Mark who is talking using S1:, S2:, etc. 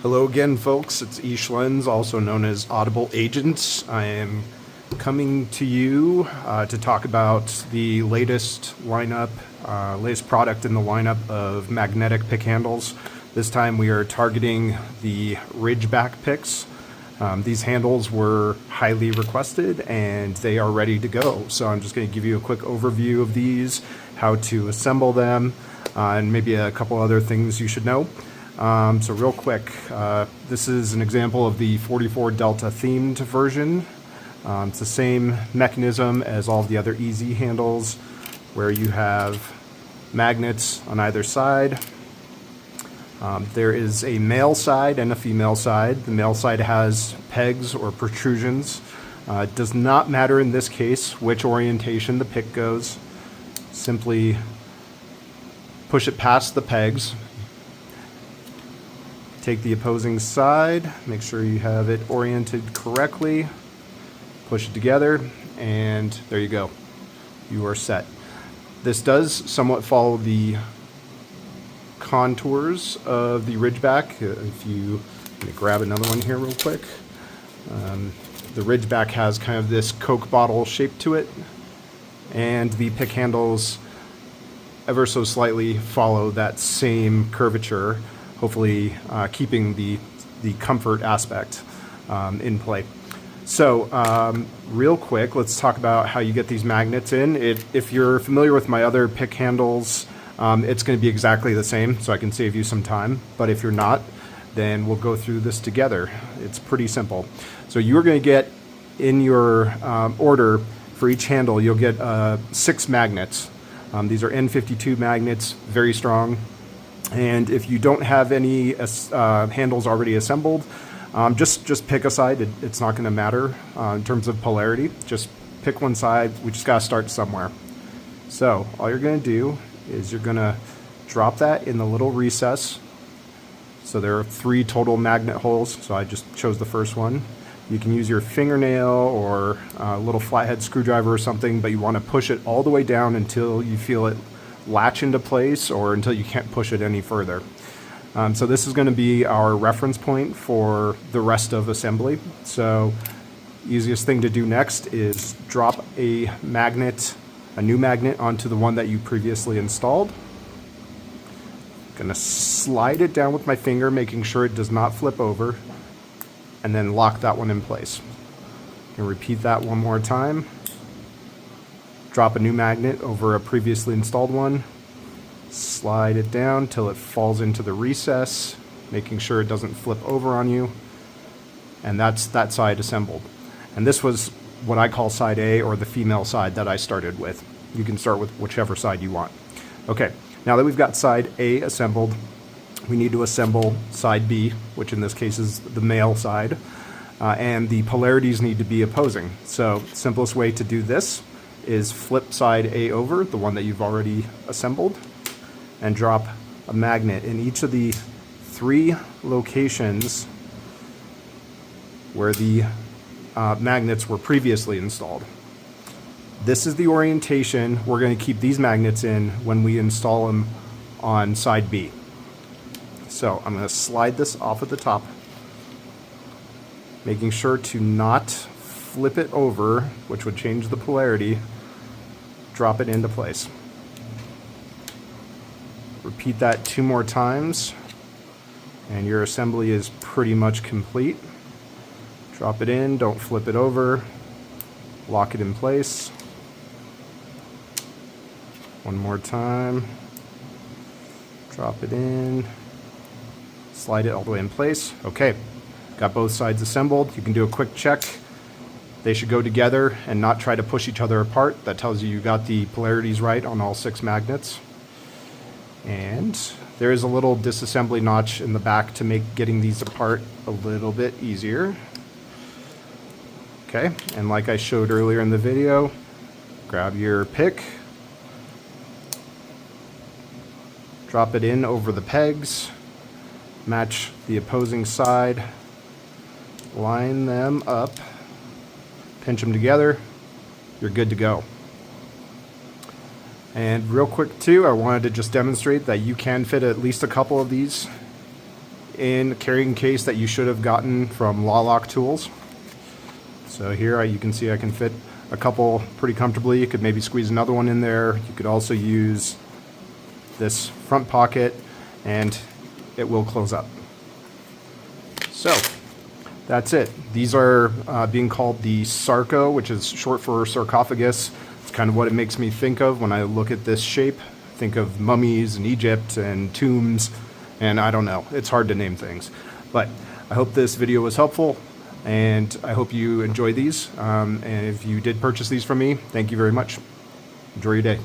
S1: Hello again, folks. It's Lens, also known as Audible Agents. I am coming to you to talk about the latest latest product in the lineup of magnetic pick handles. This time we are targeting the Ridgeback picks. These handles were highly requested and they are ready to go. So I'm just going to give you a quick overview of these, how to assemble them, and maybe a couple other things you should know. So real quick, this is an example of the 44 Delta themed version. It's the same mechanism as all the other EZ handles, where you have magnets on either side. There is a male side and a female side. The male side has pegs or protrusions. It does not matter in this case which orientation the pick goes. Simply push it past the pegs. Take the opposing side, make sure you have it oriented correctly, push it together, and there you go. You are set. This does somewhat follow the contours of the Ridgeback. If you let me grab another one here real quick. The Ridgeback has kind of this Coke bottle shape to it, and the pick handles ever so slightly follow that same curvature, hopefully keeping the comfort aspect in play. So real quick, let's talk about how you get these magnets in. If you're familiar with my other pick handles, it's going to be exactly the same, so I can save you some time. But if you're not, then we'll go through this together. It's pretty simple. So you're going to get in your order for each handle, you'll get 6 magnets. These are N52 magnets, very strong. And if you don't have any handles already assembled, just pick a side. It's not going to matter in terms of polarity. Just pick one side. We just got to start somewhere. So all you're going to do is you're going to drop that in the little recess. So there are 3 total magnet holes. So I just chose the first one. You can use your fingernail or a little flathead screwdriver or something, but you want to push it all the way down until you feel it latch into place or until you can't push it any further. So this is going to be our reference point for the rest of assembly. So easiest thing to do next is drop a new magnet onto the one that you previously installed. Going to slide it down with my finger, making sure it does not flip over, and then lock that one in place. And repeat that one more time. Drop a new magnet over a previously installed one, slide it down till it falls into the recess, making sure it doesn't flip over on you, and that's that side assembled. And this was what I call side A, or the female side that I started with. You can start with whichever side you want. Okay, now that we've got side A assembled, we need to assemble side B, which in this case is the male side, and the polarities need to be opposing. So simplest way to do this is flip side A over, the one that you've already assembled, and drop a magnet in each of the 3 locations where the magnets were previously installed. This is the orientation we're going to keep these magnets in when we install them on side B. So I'm going to slide this off at the top, making sure to not flip it over, which would change the polarity. Drop it into place. Repeat that 2 more times, and your assembly is pretty much complete. Drop it in, don't flip it over, lock it in place. One more time. Drop it in, slide it all the way in place. Okay, got both sides assembled. You can do a quick check. They should go together and not try to push each other apart. That tells you got the polarities right on all 6 magnets. And there is a little disassembly notch in the back to make getting these apart a little bit easier. Okay, and like I showed earlier in the video, grab your pick, drop it in over the pegs, match the opposing side, line them up, pinch them together, you're good to go. And real quick too, I wanted to just demonstrate that you can fit at least a couple of these in a carrying case that you should have gotten from Lawlock Tools. So here you can see I can fit a couple pretty comfortably. You could maybe squeeze another one in there. You could also use this front pocket and it will close up. So that's it. These are being called the Sarco, which is short for sarcophagus. It's kind of what it makes me think of when I look at this shape. Think of mummies in Egypt and tombs, and I don't know. It's hard to name things. But I hope this video was helpful, and I hope you enjoy these. And if you did purchase these from me, thank you very much. Enjoy your day.